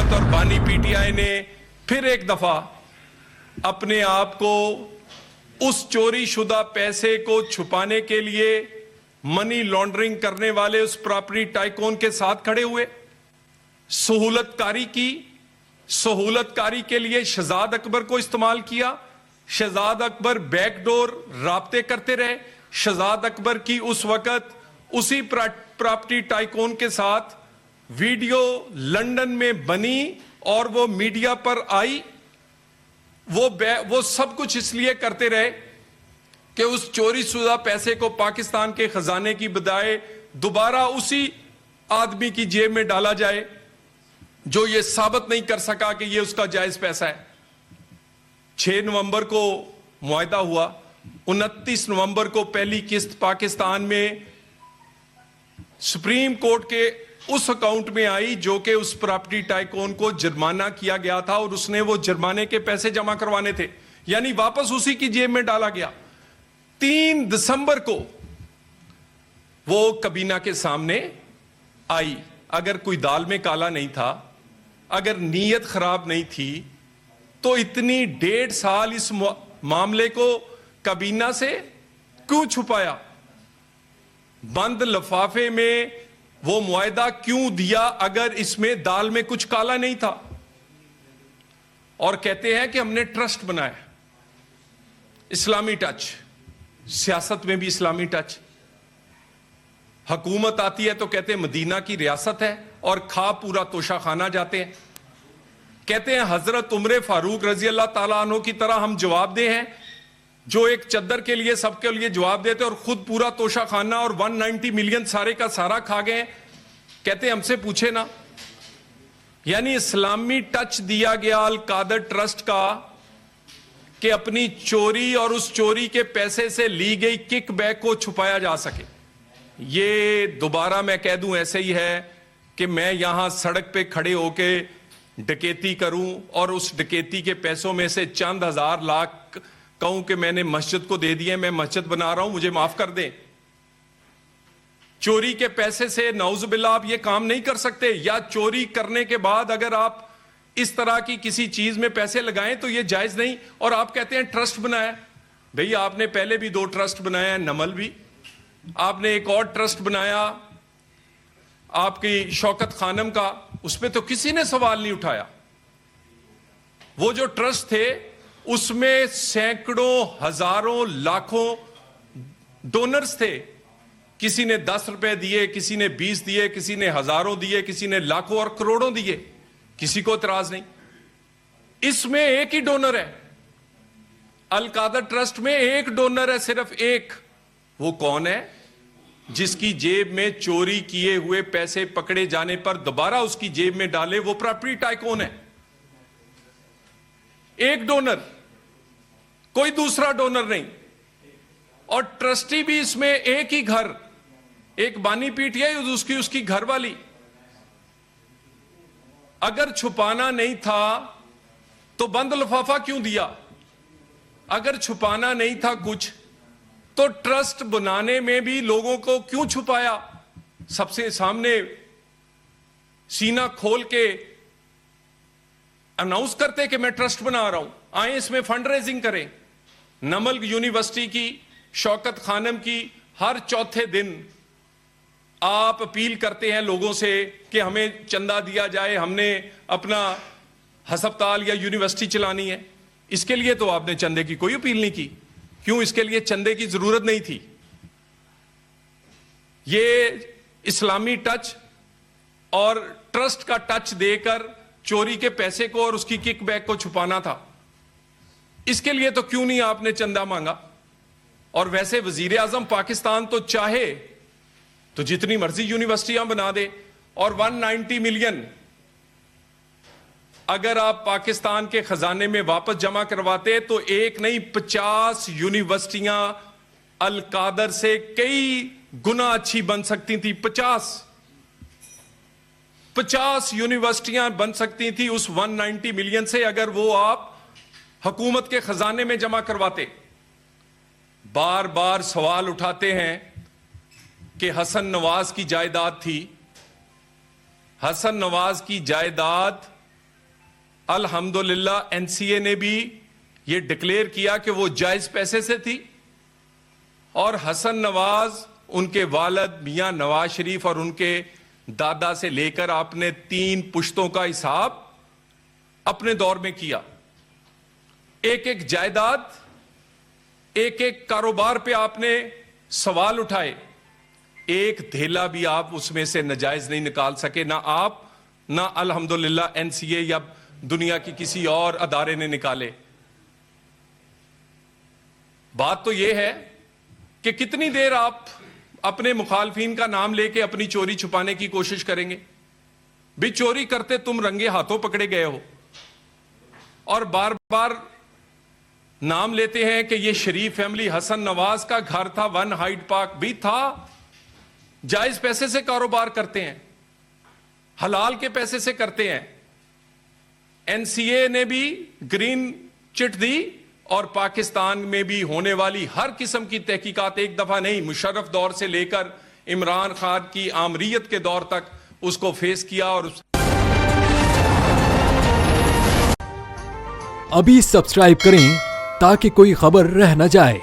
हुकूमत और बानी पीटीआई ने फिर एक दफा अपने आप को उस चोरी शुदा पैसे को छुपाने के लिए मनी लॉन्ड्रिंग करने वाले उस प्रॉपर्टी टाइकून के साथ खड़े हुए। सहूलतकारी के लिए शहजाद अकबर को इस्तेमाल किया। शहजाद अकबर बैकडोर राब्ते करते रहे। शहजाद अकबर की उस वक्त उसी प्रॉपर्टी टाइकून के साथ वीडियो लंदन में बनी और वो मीडिया पर आई। वो सब कुछ इसलिए करते रहे कि उस चोरी शुदा पैसे को पाकिस्तान के खजाने की बजाय दोबारा उसी आदमी की जेब में डाला जाए जो ये साबित नहीं कर सका कि ये उसका जायज पैसा है। 6 नवंबर को मुआहदा हुआ। 29 नवंबर को पहली किस्त पाकिस्तान में सुप्रीम कोर्ट के उस अकाउंट में आई जो कि उस प्रॉपर्टी टाइकून को जुर्माना किया गया था और उसने वो जुर्माने के पैसे जमा करवाने थे, यानी वापस उसी की जेब में डाला गया। 3 दिसंबर को वो कबीना के सामने आई। अगर कोई दाल में काला नहीं था, अगर नीयत खराब नहीं थी, तो इतनी 1.5 साल इस मामले को कबीना से क्यों छुपाया? बंद लिफाफे में वो मुआहदा क्यों दिया अगर इसमें दाल में कुछ काला नहीं था? और कहते हैं कि हमने ट्रस्ट बनाया, इस्लामी टच, सियासत में भी इस्लामी टच। हुकूमत आती है तो कहते हैं मदीना की रियासत है और खा पूरा तोशा खाना जाते हैं। कहते हैं हजरत उमर फारूक रजी अल्लाह ताला अन्हु की तरह हम जवाबदेह हैं, जो एक चद्दर के लिए सबके लिए जवाब देते और खुद पूरा तोशा खाना और 190 मिलियन सारे का सारा खा गए। कहते हमसे पूछे ना। यानी इस्लामी टच दिया गया अल कादर ट्रस्ट का कि अपनी चोरी और उस चोरी के पैसे से ली गई किक बैक को छुपाया जा सके। ये दोबारा मैं कह दूं ऐसे ही है कि मैं यहां सड़क पे खड़े होके डकैती करूं और उस डकैती के पैसों में से चंद हजार लाख कहूं कि मैंने मस्जिद को दे दिए, मैं मस्जिद बना रहा हूं, मुझे माफ कर दें। चोरी के पैसे से नौजुबिल्लाह आप ये काम नहीं कर सकते। या चोरी करने के बाद अगर आप इस तरह की किसी चीज में पैसे लगाएं तो ये जायज नहीं। और आप कहते हैं ट्रस्ट बनाया। भैया आपने पहले भी 2 ट्रस्ट बनाया, नमल भी, आपने एक और ट्रस्ट बनाया आपकी शौकत खानम का, उस पर तो किसी ने सवाल नहीं उठाया। वो जो ट्रस्ट थे उसमें सैकड़ों हजारों लाखों डोनर्स थे। किसी ने 10 रुपए दिए, किसी ने 20 दिए, किसी ने हजारों दिए, किसी ने लाखों और करोड़ों दिए, किसी को इतराज नहीं। इसमें एक ही डोनर है। अल कादर ट्रस्ट में एक डोनर है, सिर्फ एक। वो कौन है? जिसकी जेब में चोरी किए हुए पैसे पकड़े जाने पर दोबारा उसकी जेब में डाले, वो प्रॉपर्टी टाइकून है। एक डोनर, कोई दूसरा डोनर नहीं। और ट्रस्टी भी इसमें एक ही घर, एक बानी पीटीआई, उसकी घर वाली। अगर छुपाना नहीं था तो बंद लिफाफा क्यों दिया? अगर छुपाना नहीं था कुछ तो ट्रस्ट बनाने में भी लोगों को क्यों छुपाया? सबसे सामने सीना खोल के अनाउंस करते कि मैं ट्रस्ट बना रहा हूं, आए इसमें फंड रेजिंग करें। नमल यूनिवर्सिटी की शौकत खानम की हर चौथे दिन आप अपील करते हैं लोगों से कि हमें चंदा दिया जाए, हमने अपना हस्पताल या यूनिवर्सिटी चलानी है। इसके लिए तो आपने चंदे की कोई अपील नहीं की। क्यों? इसके लिए चंदे की जरूरत नहीं थी। ये इस्लामी टच और ट्रस्ट का टच देकर चोरी के पैसे को और उसकी किक बैक को छुपाना था। इसके लिए तो क्यों नहीं आपने चंदा मांगा? और वैसे वजीर आजम पाकिस्तान तो चाहे तो जितनी मर्जी यूनिवर्सिटियां बना दे, और 190 मिलियन अगर आप पाकिस्तान के खजाने में वापस जमा करवाते तो एक नहीं 50 यूनिवर्सिटियां अल कादर से कई गुना अच्छी बन सकती थी। 50 यूनिवर्सिटियां बन सकती थी उस 190 मिलियन से, अगर वो आप हुकूमत के खजाने में जमा करवाते। बार बार सवाल उठाते हैं कि हसन नवाज की जायदाद थी। हसन नवाज की जायदाद अल्हम्दुलिल्लाह एनसीए ने भी ये डिक्लेयर किया कि वो जायज पैसे से थी और हसन नवाज, उनके वालिद मियां नवाज शरीफ और उनके दादा से लेकर आपने 3 पुश्तों का हिसाब अपने दौर में किया। एक एक जायदाद, एक एक कारोबार पे आपने सवाल उठाए, एक धेला भी आप उसमें से नाजायज नहीं निकाल सके, ना आप ना अल्हम्दुलिल्लाह एनसीए या दुनिया की किसी और अदारे ने निकाले। बात तो यह है कि कितनी देर आप अपने मुखालफीन का नाम लेके अपनी चोरी छुपाने की कोशिश करेंगे। भी चोरी करते तुम रंगे हाथों पकड़े गए हो और बार बार नाम लेते हैं कि यह शरीफ फैमिली, हसन नवाज का घर था, 1 हाइड पार्क भी था, जायज पैसे से कारोबार करते हैं, हलाल के पैसे से करते हैं। एनसीए ने भी ग्रीन चिट दी और पाकिस्तान में भी होने वाली हर किस्म की तहकीकात, एक दफा नहीं, मुशर्रफ दौर से लेकर इमरान खान की आमरीयत के दौर तक उसको फेस किया। और अभी सब्सक्राइब करें ताकि कोई खबर रह न जाए।